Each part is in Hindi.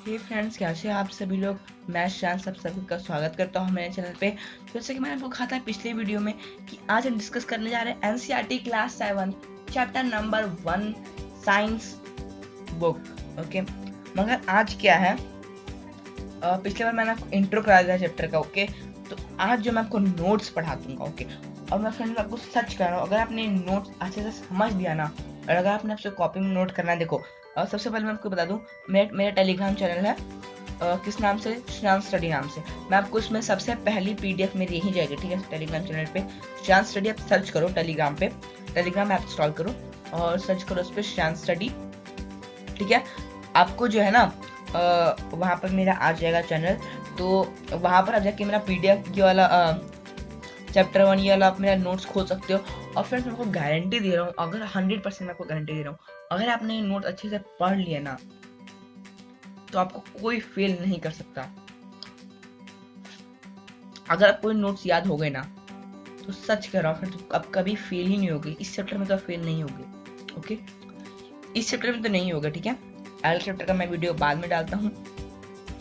हे फ्रेंड्स, कैसे हैं आप सभी लोग। मैं शान सब सभी का स्वागत करता हूं मेरे चैनल पे। जैसे कि मैंने आपको कहा था पिछले वीडियो में कि आज हम डिस्कस करने जा रहे हैं NCERT class 7 chapter number 1 science book. Okay, मगर आज क्या है, पिछले बार मैंने आपको इंट्रो करा दिया चैप्टर का। ओके, तो आज जो मैं आपको नोट्स पढ़ा दूंगा। ओके, और मैं फ्रेंड्स आपको सच कर रहा हूँ, अगर आपने नोट्स अच्छे से समझ लिया ना, और अगर आपने आपसे कॉपी में नोट करना है, देखो सबसे पहले मैं आपको बता दूं, मेरा टेलीग्राम चैनल है, किस नाम से, श्याम स्टडी नाम से। मैं आपको इसमें सबसे पहली पीडीएफ मेरी यही जाएगी, ठीक है। टेलीग्राम चैनल पे श्याम स्टडी आप सर्च करो, टेलीग्राम पे टेलीग्राम ऐप इंस्टॉल करो और सर्च करो उस पर श्याम स्टडी, ठीक है। आपको जो है ना वहाँ पर मेरा आ जाएगा चैनल, तो वहाँ पर आप जाके मेरा पीडीएफ ये वाला चैप्टर 1 ये वाला आप मेरा नोट्स खोल सकते हो। और फ्रेंड्स मैं आपको गारंटी दे रहा हूँ, अगर 100% मैं आपको गारंटी दे रहा हूँ, अगर आपने नोट अच्छे से पढ़ लिया ना तो आपको कोई फेल नहीं कर सकता। अगर आपको नोट्स याद हो गए ना तो सच कह रहा हूँ फ्रेंड्स, अब कभी फेल ही नहीं होगी। इस चैप्टर में तो फेल नहीं होगी। ओके, इस चैप्टर में तो नहीं होगा, ठीक है। अगले चैप्टर का मैं वीडियो बाद में डालता हूँ।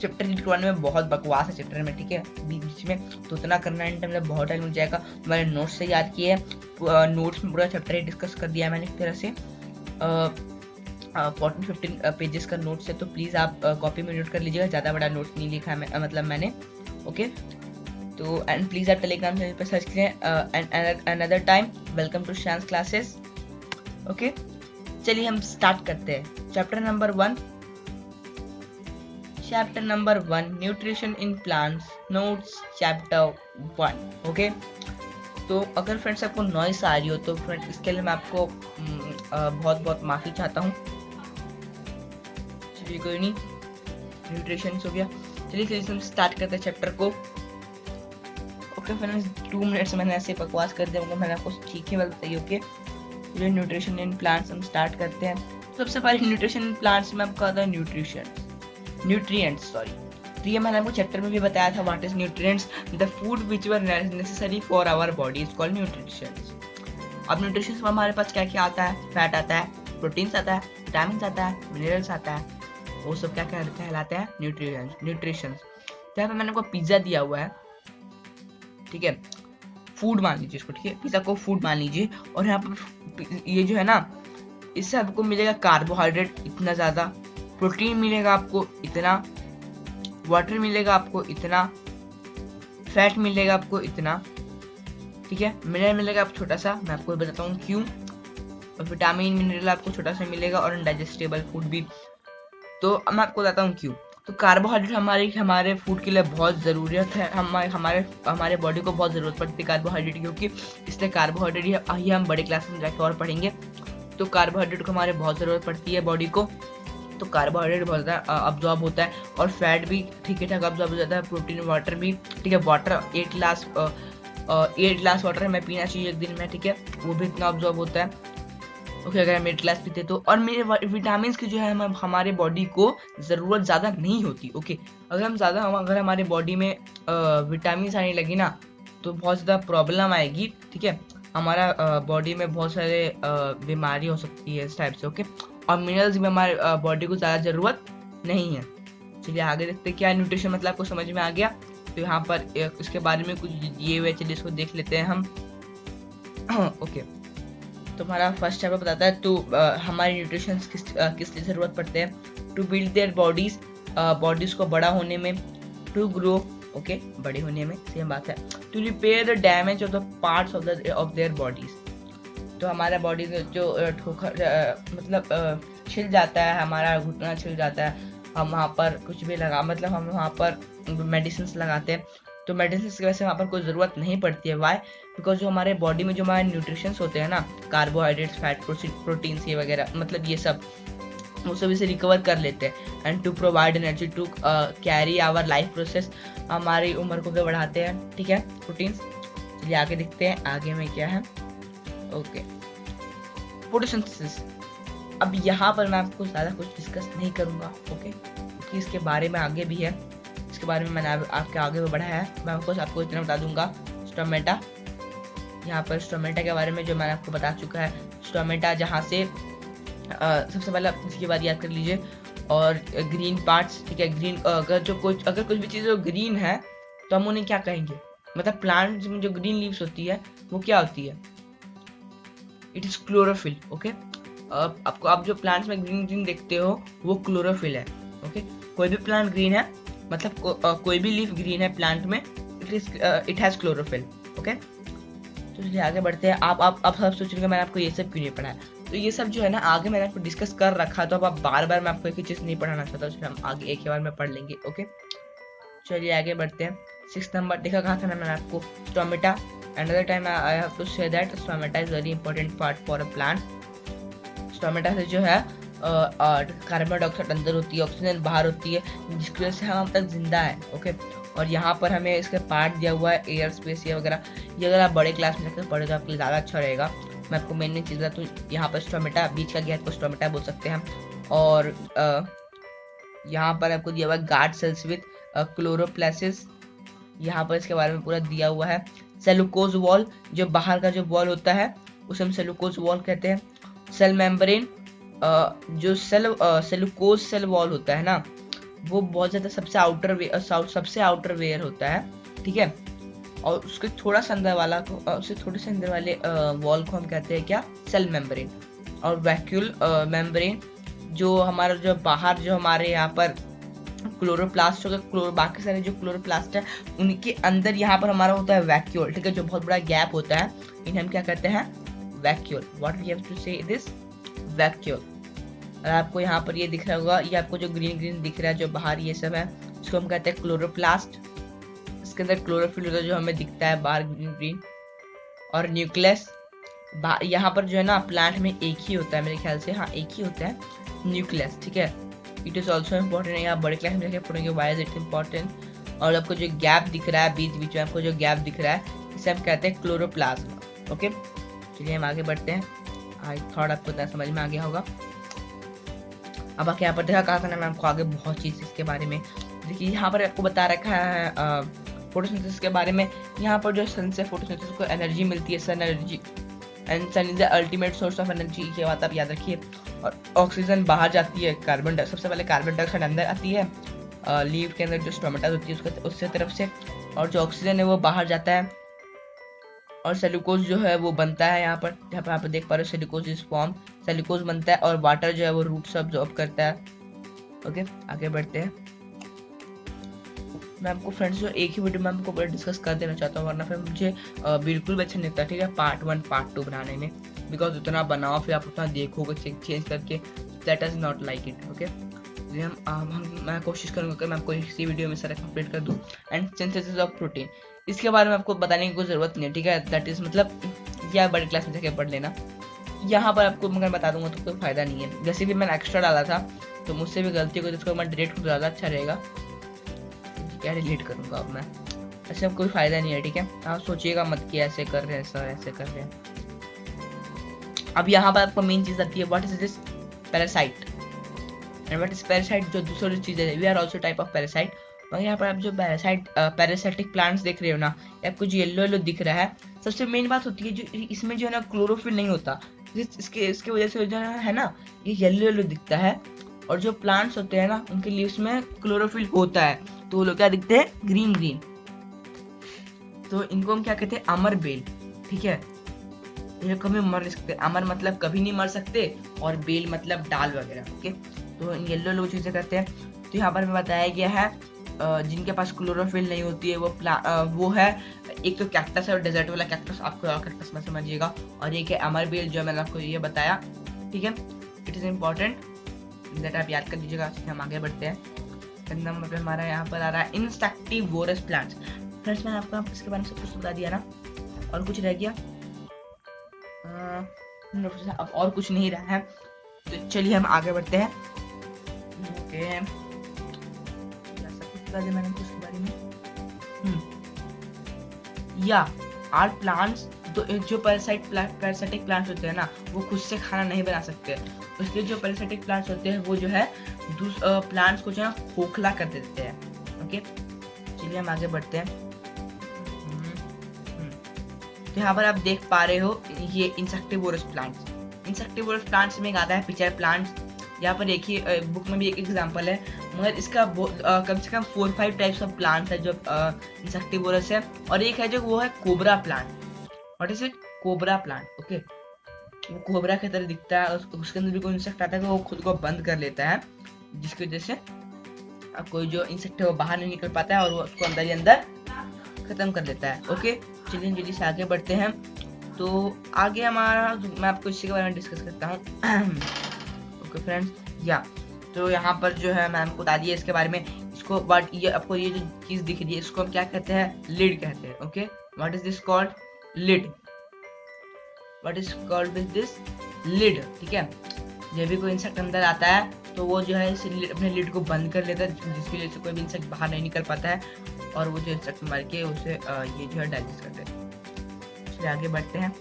चैप्टर लिखवाने में बहुत बकवास है चैप्टर में, ठीक है। बीच में तो इतना करना इन टाइम में बहुत टाइम लग जाएगा। मैंने नोट्स से याद किए, नोट्स में पूरा चैप्टर ही डिस्कस कर दिया मैंने एक तरह से। 14-15 पेजेस का नोट्स है, तो प्लीज़ आप कॉपी में नोट कर लीजिएगा। ज़्यादा बड़ा नोट्स नहीं लिखा है मतलब मैंने। ओके, तो एंड प्लीज़ आप टेलीग्राम चैनल पर सर्च करें अनदर टाइम वेलकम टू शांस क्लासेस। ओके, चलिए हम स्टार्ट करते हैं। Chapter number 1 nutrition in plants, notes chapter 1। Okay, तो अगर फ्रेंड्स आपको नॉइस आ रही हो तो फ्रेंड्स इसके लिए मैं आपको बहुत बहुत माफ़ी चाहता हूँ। चलिए कोई नहीं, न्यूट्रिशन हो गया। चलिए हम स्टार्ट करते हैं चैप्टर को। ओके फ्रेंड्स, 2 मिनट्स मैंने ऐसे बकवास कर दिया, मैंने आपको ठीक ही बताइए। ओके, चलिए न्यूट्रिशन इन प्लांट्स हम स्टार्ट करते हैं। सबसे पहले न्यूट्रिशन इन प्लांट्स में आपका आता है न्यूट्रिएंट्स, सॉरी। तो ये मैंने आपको चैप्टर में भी बताया था, what is nutrients, the food which were necessary for our body is called nutritions. अब न्यूट्रिशंस में हमारे पास क्या क्या आता है, फैट आता है, प्रोटीन्स आता है, विटामिन आता है, मिनरल्स आता है, वो सब क्या क्या कहलाते हैं, न्यूट्रिशंस। तो यहाँ पे मैंने आपको पिज्जा दिया हुआ है, ठीक है, फूड मान लीजिए इसको, ठीक है, पिज्जा को फूड मान लीजिए। और यहाँ पर ये जो है ना, इससे आपको मिलेगा कार्बोहाइड्रेट इतना ज़्यादा, प्रोटीन मिलेगा आपको इतना, वाटर मिलेगा आपको इतना, फैट मिलेगा आपको इतना, ठीक है, मिनरल मिलेगा आपको छोटा सा, मैं आपको बताता हूँ क्यों। और विटामिन मिनरल आपको छोटा सा मिलेगा, और डाइजेस्टेबल फूड भी। तो मैं आपको बताता हूँ क्यों। तो कार्बोहाइड्रेट हमारे फूड के लिए बहुत ज़रूरत है, हमारे बॉडी को बहुत ज़रूरत पड़ती है कार्बोहाइड्रेट, क्योंकि इसलिए कार्बोहाइड्रेट ही हम बड़े क्लास में जाकर और पढ़ेंगे। तो कार्बोहाइड्रेट को हमारे बहुत ज़रूरत पड़ती है बॉडी को, तो कार्बोहाइड्रेट बहुत ज़्यादा अब्जॉर्ब होता है, और फैट भी ठीक ठाक अब्जॉर्ब हो जाता है, प्रोटीन, वाटर भी, ठीक है। वाटर 8 ग्लास वाटर हमें पीना चाहिए एक दिन में, ठीक है, वो भी इतना अब्जॉर्ब होता है। ओके, अगर हम 8 ग्लास पीते तो। और मेरे विटामिन की जो है हमारे बॉडी को ज़रूरत ज़्यादा नहीं होती। ओके, अगर हमारे बॉडी में विटामिन आने लगी ना तो बहुत ज़्यादा प्रॉब्लम आएगी, ठीक है। हमारा बॉडी में बहुत सारे बीमारी हो सकती है इस टाइप से। ओके, और मिनरल्स भी हमारे बॉडी को ज़्यादा ज़रूरत नहीं है। चलिए आगे देखते हैं क्या न्यूट्रिशन मतलब आपको समझ में आ गया। तो यहाँ पर इसके बारे में कुछ दिए हुए, चलिए इसको देख लेते हैं हम। ओके, तो हमारा फर्स्ट चैप्टर बताता है तो हमारे न्यूट्रिशन किस लिए ज़रूरत पड़ते हैं। टू बिल्ड देयर बॉडीज़ को बड़ा होने में, टू ग्रो, ओके, बड़े होने में, सेम बात है। To repair the damage of the parts of their bodies. तो हमारा बॉडी जो मतलब छिल जाता है, हमारा घुटना छिल जाता है, हम वहाँ पर कुछ भी मतलब हम वहाँ पर मेडिसिन लगाते हैं, तो मेडिसिन की वजह से वहाँ पर कोई ज़रूरत नहीं पड़ती है। वाई? बिकॉज जो हमारे बॉडी में जो हमारे न्यूट्रिशंस होते हैं ना, कार्बोहाइड्रेट्स, फैट, प्रोटीन्स, ये वगैरह, मतलब ये सब वो सब इसे रिकवर कर लेते हैं। And to provide energy to carry our life process, हमारी उम्र को भी बढ़ाते हैं, ठीक है, प्रोटीन्स। चलिए आगे देखते हैं आगे में क्या है। Okay, photosynthesis. अब यहाँ पर मैं आपको ज़्यादा कुछ डिस्कस नहीं करूँगा, ओके, क्योंकि इसके बारे में आगे भी है, इसके बारे में मैंने आपके आगे भी बढ़ाया है। मैं आपको इतना बता दूंगा। स्टोमेटा, यहाँ पर स्टोमेटा के बारे में जो मैंने आपको बता चुका है। स्टोमेटा जहाँ से सबसे पहले इसकी बात याद कर लीजिए, और ग्रीन पार्ट्स, ठीक है। ग्रीन अगर कुछ भी चीज़ ग्रीन है तो हम उन्हें क्या कहेंगे, मतलब प्लांट्स में जो ग्रीन लीव्स होती है वो क्या होती है, इट इज क्लोरोफिल। ओके, आपको आप जो प्लांट्स में ग्रीन ग्रीन देखते हो वो क्लोरोफिल है। ओके, कोई भी प्लांट ग्रीन है मतलब कोई भी लीफ ग्रीन है प्लांट में, इट हैज क्लोरोफिल। ओके, तो चलिए आगे बढ़ते हैं। आप सब सोच रहे हैं मैंने आपको ये सब क्यों नहीं पढ़ाया, तो ये सब जो है ना आगे मैंने आपको डिस्कस कर रखा, तो अब आप बार बार मैं आपको एक ही चीज़ नहीं पढ़ाना चाहता, इसलिए हम आगे एक ही बार में पढ़ लेंगे। ओके, चलिए आगे बढ़ते हैं। 6 नंबर देखा कहा था ना मैंने आपको, stomata. Another time I have to say that stomata is very important part for a plant. Stomata से जो है कार्बन डाइऑक्साइड अंदर होती है, ऑक्सीजन बाहर होती है, जिसकी वजह से हम अब तक जिंदा है। ओके, और यहाँ पर हमें इसका पार्ट दिया हुआ है एयर स्पेस या वगैरह। ये अगर आप बड़े क्लास में जाकर पढ़े तो आपके लिए ज़्यादा अच्छा रहेगा। मैं आपको मेन मेन चीज़ें, तो यहाँ पर स्टोमेटा, बीच का गैप को स्टोमेटा बोल सकते हैं हम। और यहाँ पर आपको दिया हुआ है गार्ड सेल्स विद क्लोरोप्लासिस, यहाँ पर इसके बारे में पूरा दिया हुआ है। सेलुकोज वॉल, जो बाहर का जो वॉल होता है उसे हम सेलुकोज वॉल कहते हैं। सेल मेम्ब्रेन, जो सेलुकोज सेल वॉल होता है ना, वो बहुत ज़्यादा सबसे आउटर वेयर होता है, ठीक है। और उसके थोड़ा सा अंदर वाला को, उससे थोड़े से अंदर वाले वॉल को हम कहते हैं क्या, सेल मेम्ब्रेन। और वैक्यूल मेम्ब्रेन, जो हमारा जो बाहर जो हमारे यहाँ पर क्लोरोप्लास्ट होगा, बाकी सारे जो क्लोरोप्लास्ट है उनके अंदर यहाँ पर हमारा होता है वैक्यूल, ठीक है, जो बहुत बड़ा गैप होता है, इन्हें हम क्या कहते हैं, vacuole. What we have to say this, vacuole. और आपको यहाँ पर ये दिख रहा होगा, ये आपको जो ग्रीन ग्रीन दिख रहा है जो बाहर ये सब है, इसको हम कहते हैं क्लोरोप्लास्ट। इसके अंदर क्लोरोफिल होता है जो हमें दिखता है बाहर ग्रीन ग्रीन। और न्यूक्लियस, यहाँ पर जो है ना प्लांट में एक ही होता है मेरे ख्याल से, हाँ एक ही होता है न्यूक्लियस, ठीक है। इट इज ऑल्सो इम्पोर्टेंट है, आप बड़े क्लास में जाके पढ़ेंगे वाई इज इट इम्पोर्टेंट। और आपको जो गैप दिख रहा है बीच बीच में, आपको जो गैप दिख रहा है इसे हम कहते हैं क्लोरोप्लाज्म। ओके, चलिए हम आगे बढ़ते हैं। आई थॉट आपको इतना समझ में आ गया होगा। अब आके यहाँ पर देखा कहा था ना मैं आपको आगे बहुत चीज़ इसके बारे में, देखिए यहाँ पर आपको बता रखा है फोटोसिंथेसिस के बारे में। यहाँ पर जो सन से फोटोसिंथेसिस को एनर्जी मिलती है, sun energy, and sun is the ultimate source of energy, ये बात आप याद रखिए। और ऑक्सीजन बाहर जाती है, सबसे पहले कार्बन डाइऑक्साइड अंदर आती है लीव के अंदर जो स्टोमेटा होती है उसके तरफ से, और जो ऑक्सीजन है वो बाहर जाता है, और सेलुकोज जो है वो बनता है यहाँ पर आप देख पा रहे हो, सेलुकोज इज फॉर्म, सेलुकोज बनता है, और वाटर जो है वो रूट से अब्सॉर्ब करता है। ओके, आगे बढ़ते हैं। मैं आपको फ्रेंड्स जो एक ही वीडियो में आपको डिस्कस कर देना चाहता हूँ, वरना फिर मुझे बिल्कुल भी अच्छा नहीं लगता, ठीक है, पार्ट 1 पार्ट 2 बनाने में, बिकॉज उतना बनाओ फिर आप उतना देखोगे चेंज करके, that is not like it. Okay, मैं कोशिश करूँगा कि मैं आपको इसी वीडियो में सारा कंप्लीट कर दूँ। एंड सिंथेसिस ऑफ प्रोटीन, इसके बारे में आपको बताने की कोई ज़रूरत नहीं है, ठीक है, दैट इज़ मतलब या बड़ी क्लास में जाके पढ़ लेना। यहाँ पर आपको मगर बता दूंगा तो कोई फ़ायदा नहीं है। जैसे भी मैंने एक्स्ट्रा डाला था तो मुझसे भी गलती हो गई, जिसको मैं डिलीट करूँ ज़्यादा अच्छा रहेगा। क्या डिलीट करूँगा अब मैं, ऐसे कोई फ़ायदा नहीं है, ठीक है। आप सोचिएगा मत कि ऐसे कर रहे हैं सर, ऐसे कर रहे हैं। अब यहाँ पर आपको मेन चीज़ आती है, what is this, parasite. And what is parasite, जो दूसरी चीज़ें है, we are also type of parasite. और यहाँ पर आप जो पैरासाइटिक प्लांट्स देख रहे हो ना, आपको जो येलो येलो दिख रहा है, सबसे मेन बात होती है जो इसमें जो है ना क्लोरोफिल नहीं होता, इसके वजह से जो है ना ये येलो येलो दिखता है। और जो प्लांट्स होते हैं ना उनके लीव्स में क्लोरोफिल होता है, तो वो लोग क्या दिखते हैं, ग्रीन ग्रीन। तो इनको हम क्या कहते हैं, अमर बेल, ठीक है। ये कभी मर नहीं सकते, अमर मतलब कभी नहीं मर सकते, और बेल मतलब डाल वगैरह। ओके, तो येलो येलो चीजें करते हैं। तो यहाँ पर बताया गया है जिनके पास क्लोरोफिल नहीं होती है वो है, एक तो कैक्टस है और डेजर्ट वाला कैक्टस, आपको कैक्टस में समझिएगा, और एक है अमर बेल जो मैंने आपको ये बताया, ठीक है। इट इज इम्पोर्टेंट दैट आप याद कर दीजिएगा। हम आगे बढ़ते हैं। नंबर पे हमारा यहाँ पर आ रहा है इंसेक्टिवोरस प्लांट्स। फ्रेंड्स मैंने आपको इसके बारे में सब कुछ बता दिया ना, और कुछ रह गया, अब और कुछ नहीं रहा है, तो चलिए हम आगे बढ़ते हैं। ओके, मैंने कुछ के बारे में या आर प्लांट्स, जो पैरासाइटिक प्लांट्स होते हैं ना वो खुद से खाना नहीं बना सकते, इसलिए जो पैरासाइटिक प्लांट्स होते हैं वो जो है प्लांट्स को जो है खोखला कर देते हैं। ओके, चलिए हम आगे बढ़ते हैं। तो यहाँ पर आप देख पा रहे हो ये इंसेक्टिवोरस प्लांट्स में आता है पिचर प्लांट्स, यहाँ पर देखिए बुक में भी एक एग्जांपल है, मगर इसका कम से कम 4-5 टाइप्स ऑफ प्लांट्स है जो इंसेक्टिवोरस है, और एक है जो वो है cobra plant. What is it? Cobra plant. Okay, वो कोबरा की तरह दिखता है, उसके अंदर भी कोई इंसेक्ट आता है तो वो खुद को बंद कर लेता है, जिसकी वजह से कोई जो इंसेक्ट है वो बाहर नहीं निकल पाता है और वो उसको अंदर ही अंदर खत्म कर देता है। ओके, चलिए जल्दी से आगे बढ़ते हैं। तो आगे हमारा मैं आपको इसी के बारे में डिस्कस करता हूँ। ओके फ्रेंड्स, या तो यहाँ पर जो है मैंने बता दिया इसके बारे में। इसको बट ये आपको ये जो चीज दिख रही है इसको हम क्या कहते हैं? लिड कहते हैं। Okay, what is this called? Lid. What is called with this? Lid. ठीक है, जब भी कोई इंसेक्ट अंदर आता है तो वो जो है अपने लिड को बंद कर लेता है, जिसकी वजह से कोई भी इंसेक्ट बाहर नहीं निकल पाता है और वो जो इंसेक्ट मर के उसे ये जो है डाइजेस्ट करते हैं। चलिए आगे बढ़ते हैं।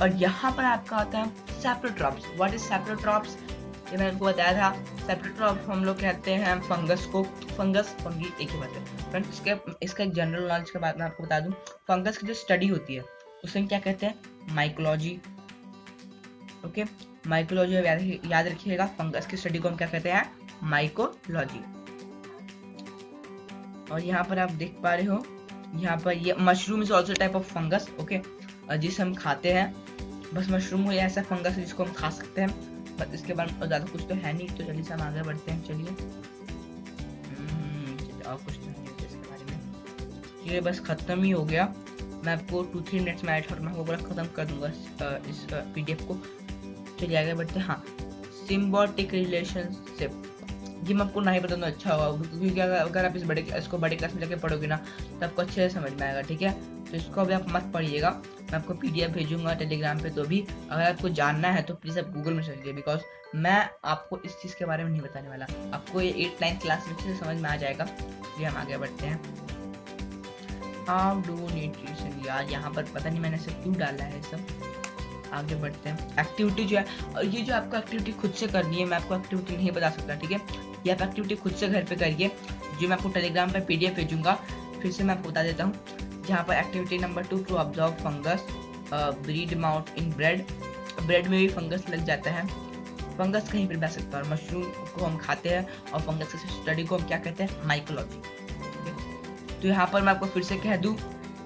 और यहाँ पर आपका आता है सैप्रोट्रॉप्स। What is saprotrophs? ये मैंने आपको बताया था, सैप्रोट्रॉप्स हम लोग कहते हैं फंगस को। फंगस फंगी एक ही बात है फ्रेंड्स। इसका एक जनरल नॉलेज के बाद मैं आपको बता दूं, फंगस की जो स्टडी होती है उसे हम क्या कहते हैं? माइकोलॉजी। ओके, माइकोलॉजी याद रखिएगा, फंगस की स्टडी को हम क्या कहते हैं? माइकोलॉजी। और यहाँ पर आप देख पा रहे हो, यहाँ पर ये mushroom is also type of fungus. Okay, जिसे हम खाते हैं। बस मशरूम हो या ऐसा फंगस जिसको हम खा सकते हैं, बस इसके बारे में ज़्यादा कुछ तो है नहीं। तो चलिए से हम आगे बढ़ते हैं। चलिए और कुछ तो नहीं है इसके बारे में। ये बस खत्म ही हो गया। मैं आपको 2-3 मिनट्स में ऐड मैं पूरा खत्म कर दूंगा इस PDF को। चलिए आगे बढ़ते हैं। हाँ, सिम्बायोटिक रिलेशनशिप, ये मैं आपको नहीं बताऊँ अच्छा होगा, क्योंकि अगर आप इसको बड़े क्लास में जाके पढ़ोगे ना तो आपको अच्छे से समझ में आएगा। ठीक है, तो इसको अभी आप मत पढ़िएगा, मैं आपको PDF भेजूंगा टेलीग्राम पे। तो भी अगर आपको जानना है तो प्लीज़ आप गूगल में सर्च कीजिए, बिकॉज मैं आपको इस चीज़ के बारे में नहीं बताने वाला। आपको ये 8-9 क्लास में अच्छे से समझ में आ जाएगा। ये हम आगे बढ़ते हैं। हाउ डू न्यूट्रिशन, यार यहाँ पर पता नहीं मैंने इसे क्यों डाला है सब। आगे बढ़ते हैं। एक्टिविटी जो है, और ये जो आपको एक्टिविटी खुद से करनी है, मैं आपको एक्टिविटी नहीं बता सकता। ठीक है, ये आप एक्टिविटी खुद से घर पे करिए, जो मैं आपको टेलीग्राम पे PDF भेजूंगा। फिर से मैं आपको बता देता हूँ। जहाँ पर activity number 2, to observe fungus bread mould in bread. Bread में भी फंगस लग जाता है, फंगस कहीं पर बैठ सकता है, और मशरूम को हम खाते हैं, और फंगस की स्टडी को हम क्या कहते हैं? माइकोलॉजी। तो यहाँ पर मैं आपको फिर से कह दूँ,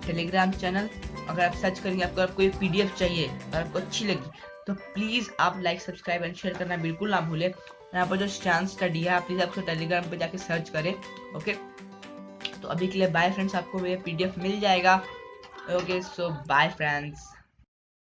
टेलीग्राम चैनल अगर आप सर्च करेंगे, आपको ये PDF चाहिए और आपको अच्छी लगी तो प्लीज़ आप लाइक, सब्सक्राइब एंड शेयर करना बिल्कुल ना भूलें। यहाँ पर जो चांस स्टडी है, प्लीज़ आपको टेलीग्राम पे जाके सर्च करें। ओके, तो अभी के लिए बाय फ्रेंड्स, आपको ये PDF मिल जाएगा। ओके, सो बाय फ्रेंड्स।